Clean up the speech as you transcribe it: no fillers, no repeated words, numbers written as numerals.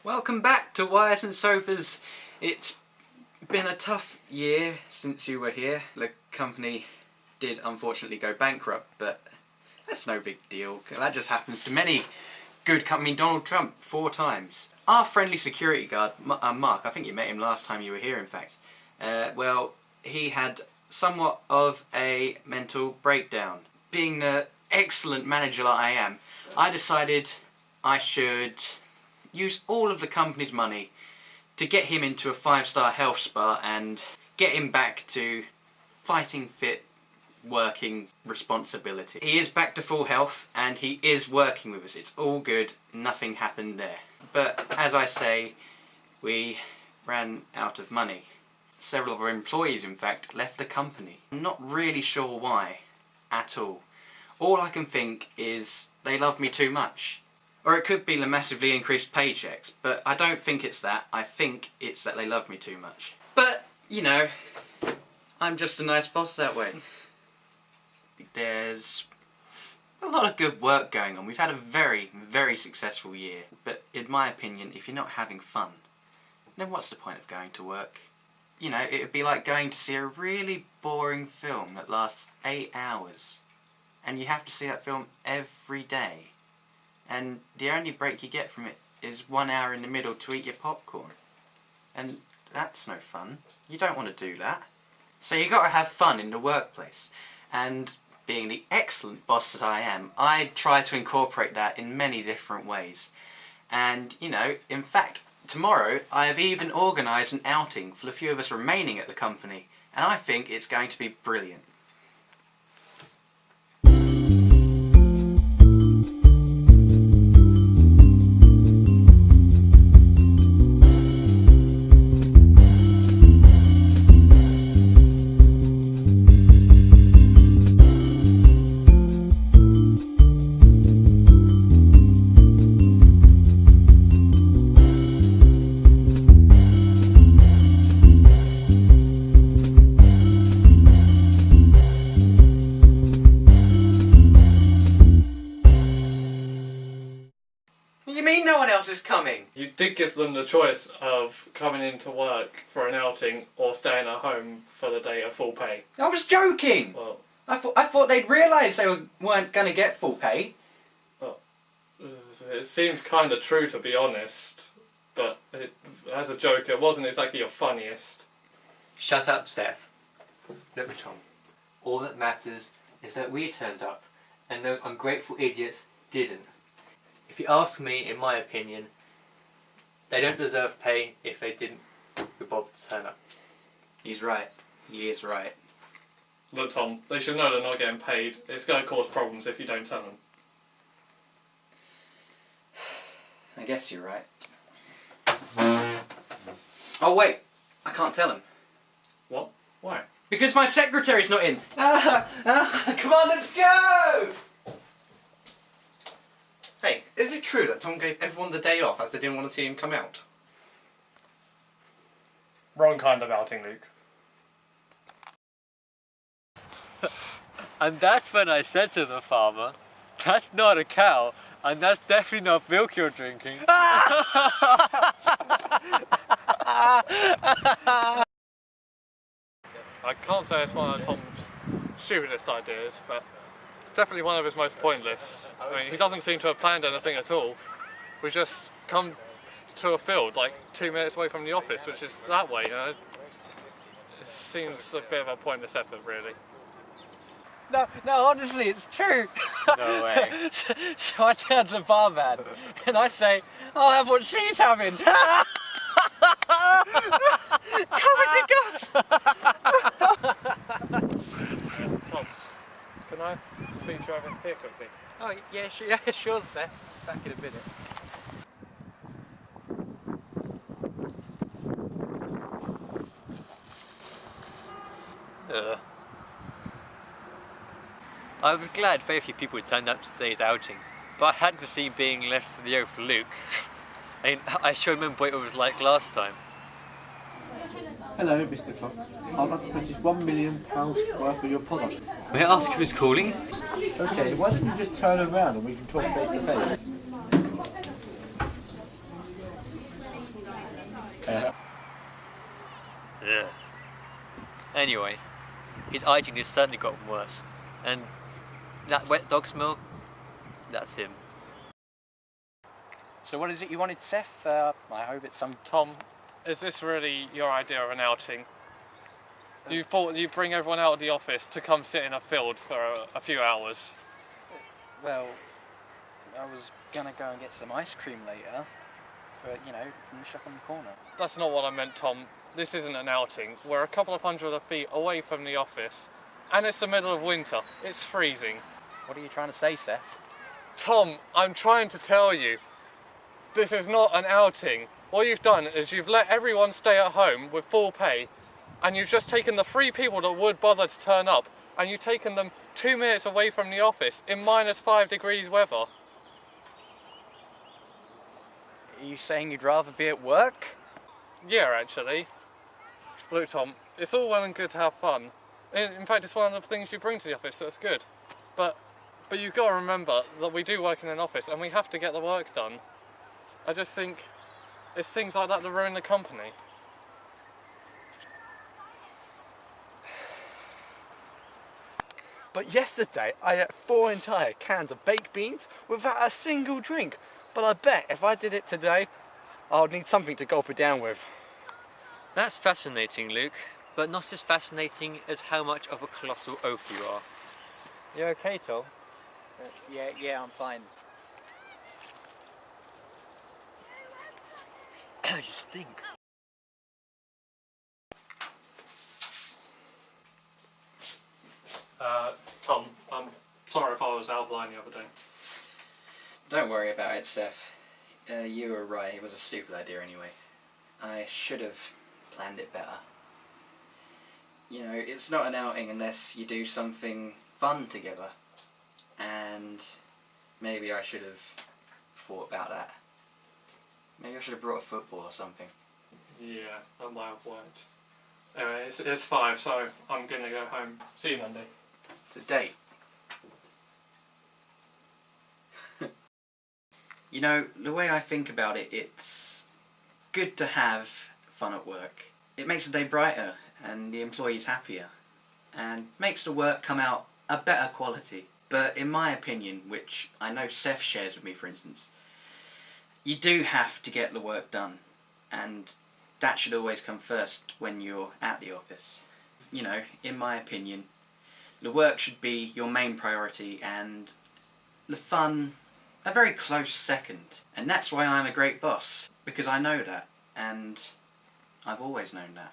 Welcome back to Wires and Sofas. It's been a tough year since you were here. The company did unfortunately go bankrupt, but that's no big deal. That just happens to many good company. Donald Trump 4 times. Our friendly security guard, Mark, I think you met him last time you were here in fact, well, he had somewhat of a mental breakdown. Being the excellent manager that I am, I decided I should use all of the company's money to get him into a 5-star health spa and get him back to fighting fit, working responsibility. He is back to full health and he is working with us. It's all good, nothing happened there. But as I say, we ran out of money. Several of our employees in fact left the company. I'm not really sure why at all. All I can think is they love me too much. Or it could be the massively increased paychecks, but I don't think it's that. I think it's that they love me too much. But, you know, I'm just a nice boss that way. There's a lot of good work going on. We've had a very, very successful year. But in my opinion, if you're not having fun, then what's the point of going to work? You know, it would be like going to see a really boring film that lasts 8 hours. And you have to see that film every day. And the only break you get from it is 1 hour in the middle to eat your popcorn. And that's no fun. You don't want to do that. So you got to have fun in the workplace. And being the excellent boss that I am, I try to incorporate that in many different ways. And, you know, in fact, tomorrow I have even organised an outing for the few of us remaining at the company. And I think it's going to be brilliant. What do you mean no one else is coming? You did give them the choice of coming into work for an outing or staying at home for the day at full pay. I was joking! Well, I thought they'd realise they weren't going to get full pay. well, it seemed kind of true to be honest, but as a joke it wasn't exactly your funniest. Shut up, Seth. Look, Tom. All that matters is that we turned up, and those ungrateful idiots didn't. If you ask me, in my opinion, they don't deserve pay if they didn't bother to turn up. He's right. He is right. Look, Tom, they should know they're not getting paid. It's going to cause problems if you don't tell them. I guess you're right. Oh wait, I can't tell him. What? Why? Because my secretary's not in. Come on, let's go! Hey, is it true that Tom gave everyone the day off as they didn't want to see him come out? Wrong kind of outing, Luke. And that's when I said to the farmer, that's not a cow, and that's definitely not milk you're drinking. I can't say it's one of Tom's stupidest ideas, but it's definitely one of his most pointless. I mean, he doesn't seem to have planned anything at all. We just come to a field like 2 minutes away from the office, which is that way, you know. It seems a bit of a pointless effort, really. No, honestly, it's true. No way. So I turn to the barman and I say, I'll have what she's having. Tom, can I speak to you over here quickly? Oh, yeah, sure, Seth. Back in a minute. I was glad very few people turned up to today's outing, but I hadn't foreseen being left to the earth for Luke. I mean, I sure remember what it was like last time. Hello, Mr. Cox. I'd like to purchase £1 million worth of your products. May I ask who's calling? Okay, why don't you just turn around and we can talk face to face? Anyway, his hygiene has certainly gotten worse. And that wet dog smell, that's him. So what is it you wanted, Seth? I hope it's some... Tom, is this really your idea of an outing? You thought you'd bring everyone out of the office to come sit in a field for a few hours? Well, I was gonna go and get some ice cream later. For, you know, from the shop on the corner. That's not what I meant, Tom. This isn't an outing. We're a couple of hundred feet away from the office. And it's the middle of winter. It's freezing. What are you trying to say, Seth? Tom, I'm trying to tell you. This is not an outing. What you've done is you've let everyone stay at home with full pay, and you've just taken the 3 people that would bother to turn up, and you've taken them 2 minutes away from the office in -5 degrees weather. Are you saying you'd rather be at work? Yeah, actually. Look, Tom, it's all well and good to have fun. In fact, it's one of the things you bring to the office that's good. But you've got to remember that we do work in an office and we have to get the work done. I just think it's things like that that ruin the company. But yesterday I ate 4 entire cans of baked beans without a single drink. But I bet if I did it today, I would need something to gulp it down with. That's fascinating, Luke, but not as fascinating as how much of a colossal oaf you are. You okay, Tom? Yeah, I'm fine. You stink. Tom, I'm sorry if I was out of line the other day. Don't worry about it, Steph. You were right, it was a stupid idea anyway. I should have planned it better. You know, it's not an outing unless you do something fun together. And maybe I should have thought about that. Maybe I should have brought a football or something. Yeah, that might have worked. Anyway, it's 5, so I'm gonna go home. See you Monday. It's a date. You know, the way I think about it, it's good to have fun at work. It makes the day brighter and the employees happier and makes the work come out a better quality. But in my opinion, which I know Seth shares with me for instance, you do have to get the work done, and that should always come first when you're at the office. You know, in my opinion, the work should be your main priority and the fun a very close second. And that's why I'm a great boss, because I know that, and I've always known that.